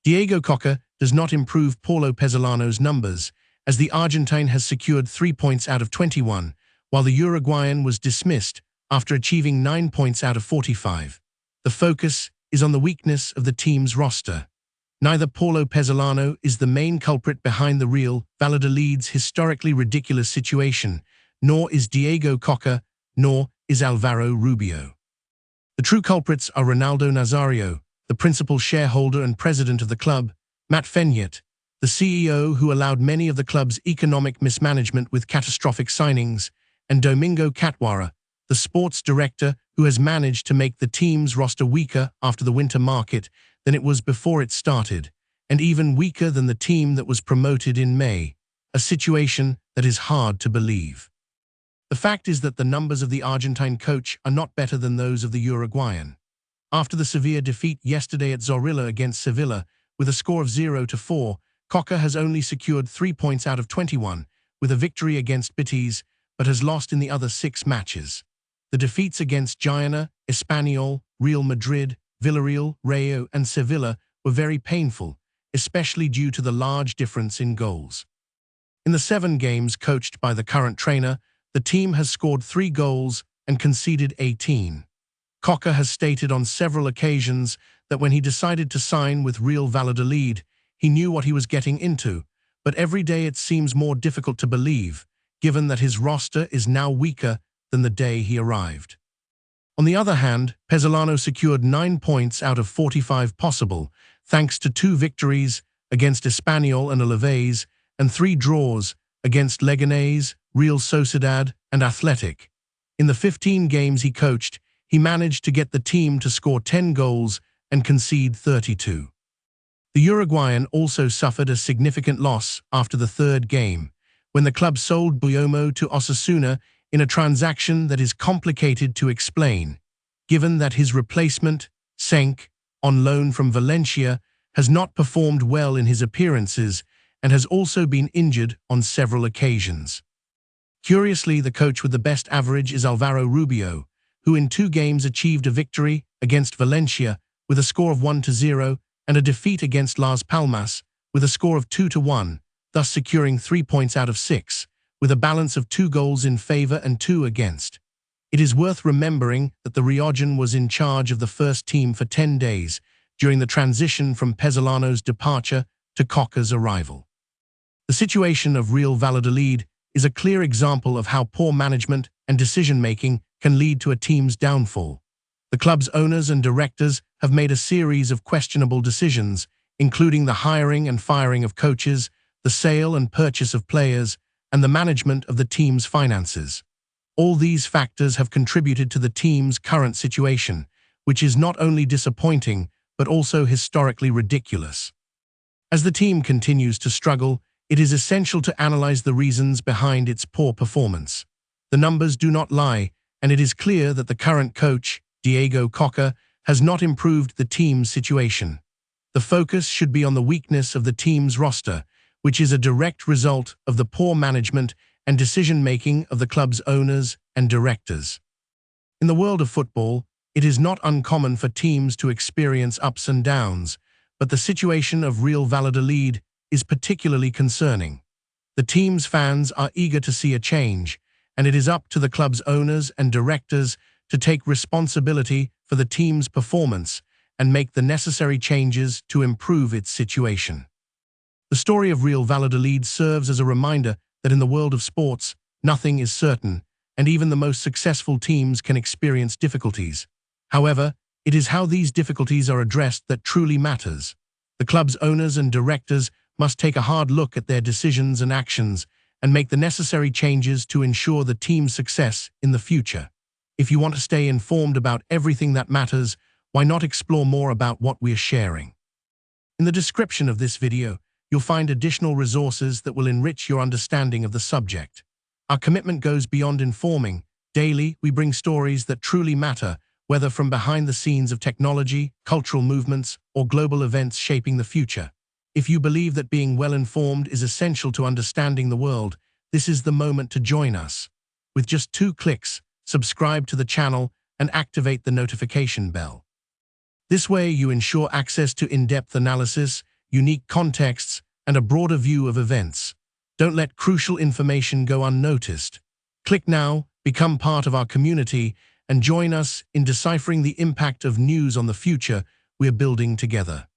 Diego Cocca does not improve Paulo Pezzolano's numbers, as the Argentine has secured 3 points out of 21, while the Uruguayan was dismissed after achieving 9 points out of 45. The focus is on the weakness of the team's roster. Neither Paulo Pezzolano is the main culprit behind the Real Valladolid's historically ridiculous situation, nor is Diego Cocca, nor is Alvaro Rubio. The true culprits are Ronaldo Nazário, the principal shareholder and president of the club, Matt Fenaert, the CEO who allowed many of the club's economic mismanagement with catastrophic signings, and Domingo Catoira, the sports director who has managed to make the team's roster weaker after the winter market than it was before it started, and even weaker than the team that was promoted in May, a situation that is hard to believe. The fact is that the numbers of the Argentine coach are not better than those of the Uruguayan. After the Sevilla defeat yesterday at Zorrilla against Sevilla, with a score of 0-4, Cocca has only secured 3 points out of 21, with a victory against Betis, but has lost in the other 6 matches. The defeats against Girona, Espanyol, Real Madrid, Villarreal, Rayo, and Sevilla were very painful, especially due to the large difference in goals. In the 7 games coached by the current trainer, the team has scored 3 goals and conceded 18. Cocca has stated on several occasions that when he decided to sign with Real Valladolid, he knew what he was getting into, but every day it seems more difficult to believe, given that his roster is now weaker than the day he arrived. On the other hand, Pezzolano secured 9 points out of 45 possible, thanks to 2 victories against Espanyol and Alaves, and 3 draws against Leganés, Real Sociedad, and Athletic. In the 15 games he coached, he managed to get the team to score 10 goals and concede 32. The Uruguayan also suffered a significant loss after the 3rd game, when the club sold Buyomo to Osasuna in a transaction that is complicated to explain, given that his replacement, Senk, on loan from Valencia, has not performed well in his appearances and has also been injured on several occasions. Curiously, the coach with the best average is Alvaro Rubio, who in 2 games achieved a victory against Valencia with a score of 1-0 and a defeat against Las Palmas with a score of 2-1, thus securing 3 points out of 6, with a balance of 2 goals in favor and 2 against. It is worth remembering that the Riojan was in charge of the first team for 10 days during the transition from Pezzolano's departure to Cocca's arrival. The situation of Real Valladolid is a clear example of how poor management and decision-making can lead to a team's downfall. The club's owners and directors have made a series of questionable decisions, including the hiring and firing of coaches, the sale and purchase of players, and the management of the team's finances. All these factors have contributed to the team's current situation, which is not only disappointing, but also historically ridiculous. As the team continues to struggle, it is essential to analyze the reasons behind its poor performance. The numbers do not lie, and it is clear that the current coach, Diego Cocca, has not improved the team's situation. The focus should be on the weakness of the team's roster, which is a direct result of the poor management and decision-making of the club's owners and directors. In the world of football, it is not uncommon for teams to experience ups and downs, but the situation of Real Valladolid is particularly concerning. The team's fans are eager to see a change, and it is up to the club's owners and directors to take responsibility for the team's performance and make the necessary changes to improve its situation. The story of Real Valladolid serves as a reminder that in the world of sports, nothing is certain, and even the most successful teams can experience difficulties. However, it is how these difficulties are addressed that truly matters. The club's owners and directors must take a hard look at their decisions and actions and make the necessary changes to ensure the team's success in the future. If you want to stay informed about everything that matters, why not explore more about what we are sharing? In the description of this video, you'll find additional resources that will enrich your understanding of the subject. Our commitment goes beyond informing. Daily, we bring stories that truly matter, whether from behind the scenes of technology, cultural movements, or global events shaping the future. If you believe that being well-informed is essential to understanding the world, this is the moment to join us. With just 2 clicks, subscribe to the channel and activate the notification bell. This way you ensure access to in-depth analysis, unique contexts, and a broader view of events. Don't let crucial information go unnoticed. Click now, become part of our community, and join us in deciphering the impact of news on the future we're building together.